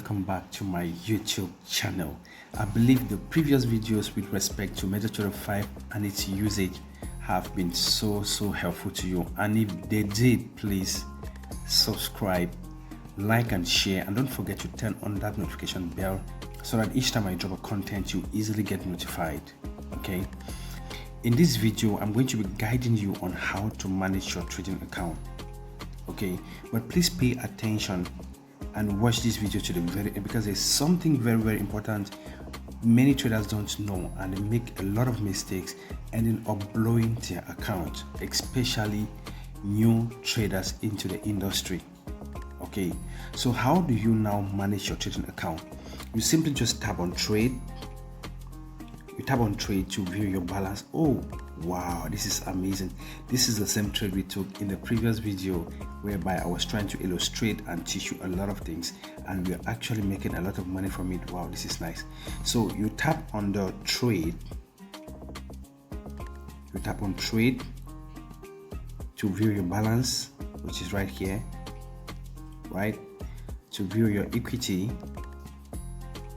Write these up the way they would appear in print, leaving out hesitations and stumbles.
welcome back to my YouTube channel. I believe the previous videos with respect to MetaTrader 5 and its usage have been so helpful to you, and if they did, please subscribe, like and share, and don't forget to turn on that notification bell so that each time I drop a content you easily get notified. Okay, in this video I'm going to be guiding you on how to manage your trading account. Okay, but please pay attention and watch this video to the very end, because there's something very important many traders don't know, and they make a lot of mistakes ending up blowing their account, especially new traders into the industry. Okay, so how do you now manage your trading account? You simply just tap on trade. You tap on trade to view your balance. Oh wow, this is amazing. This is the same trade we took in the previous video, whereby I was trying to illustrate and teach you a lot of things, and we are actually making a lot of money from it. Wow, this is nice. So you tap on the trade. You tap on trade to view your balance, which is right here, right? To view your equity,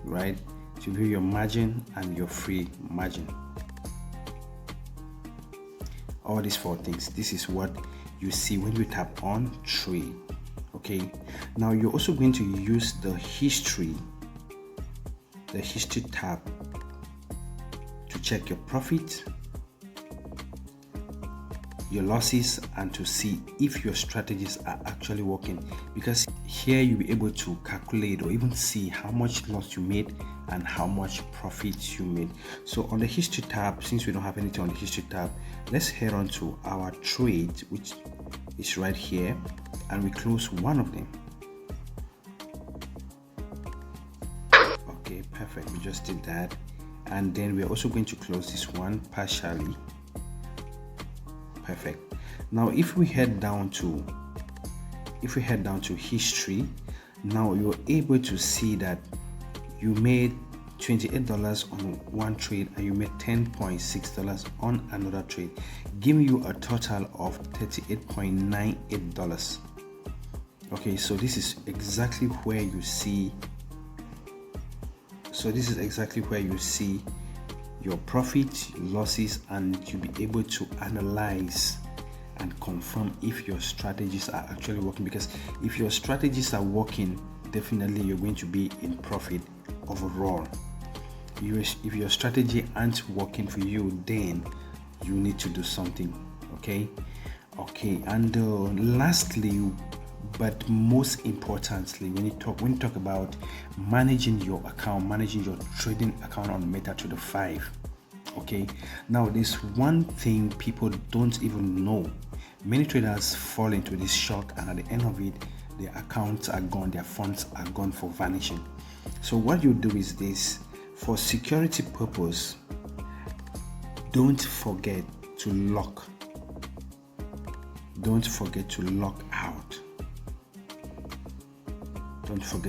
right? To view your margin and your free margin. All these four things, this is what you see when you tap on trade. Okay, now you're also going to use the history tab to check your profit, your losses, and to see if your strategies are actually working, because here you'll be able to calculate or even see how much loss you made and how much profit you made. So on the history tab, since we don't have anything on the history tab, let's head on to our trade, which is right here, and we close one of them. Okay, perfect, we just did that. And then we're also going to close this one partially. Perfect. Now if we head down to history, now you're able to see that you made $28 on one trade and you made $10.6 on another trade, giving you a total of $38.98. okay, so this is exactly where you see your profit, losses, and you'll be able to analyze and confirm if your strategies are actually working. Because if your strategies are working, definitely you're going to be in profit overall. If your strategy aren't working for you, then you need to do something. Okay, and lastly, but most importantly, when you talk about managing your account, managing your trading account on MetaTrader 5, okay, now there's one thing people don't even know. Many traders fall into this shock, and at the end of it, their accounts are gone, their funds are gone for vanishing. So what you do is this: for security purpose, don't forget to lock out. Don't forget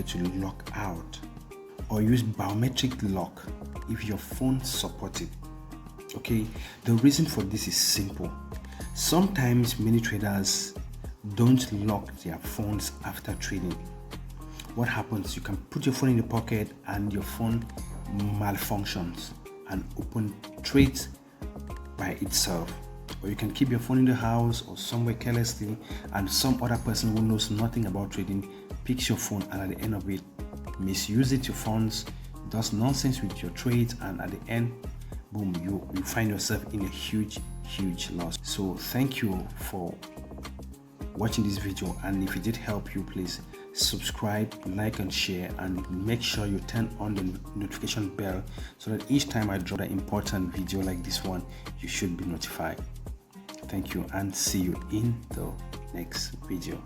to lock out, or use biometric lock if your phone supports it. Okay, the reason for this is simple. Sometimes many traders don't lock their phones after trading. What happens? You can put your phone in the pocket and your phone malfunctions and open trades by itself. Or you can keep your phone in the house or somewhere carelessly, and some other person who knows nothing about trading picks your phone, and at the end of it, misuses your funds, does nonsense with your trades, and at the end, boom, you find yourself in a huge loss. So thank you for watching this video, and if it did help you, please subscribe, like and share, and make sure you turn on the notification bell so that each time I drop an important video like this one, you should be notified. Thank you, and see you in the next video.